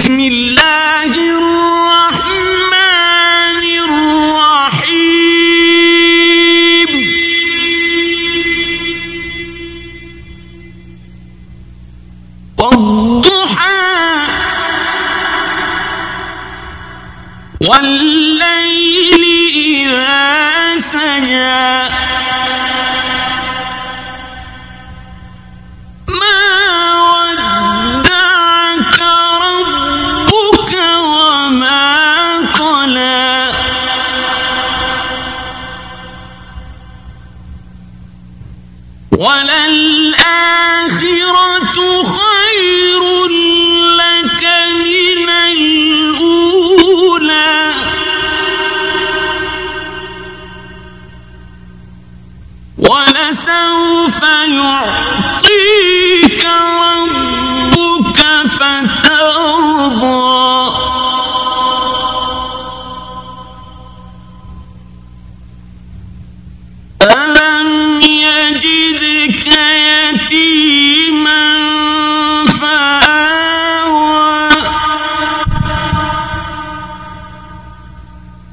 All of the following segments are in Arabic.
بسم الله الرحمن الرحيم والضحى والليل إذا سجى وللآخرة خير لك من الأولى ولسوف يعطيك ربك فترضى ألم يجدك يتيما فآوى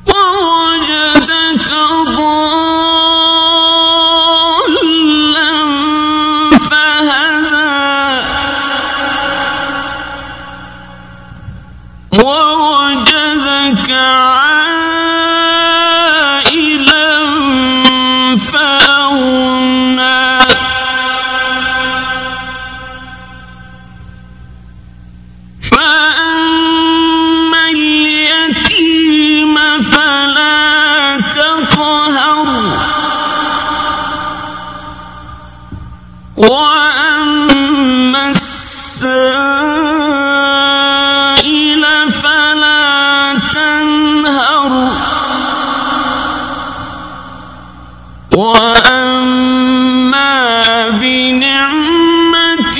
ووجدك ضالا فهدى ووجدك عائلا فأغنى فأما اليتيم فلا تقهر وأما السائل فلا تنهر وأما بنعمة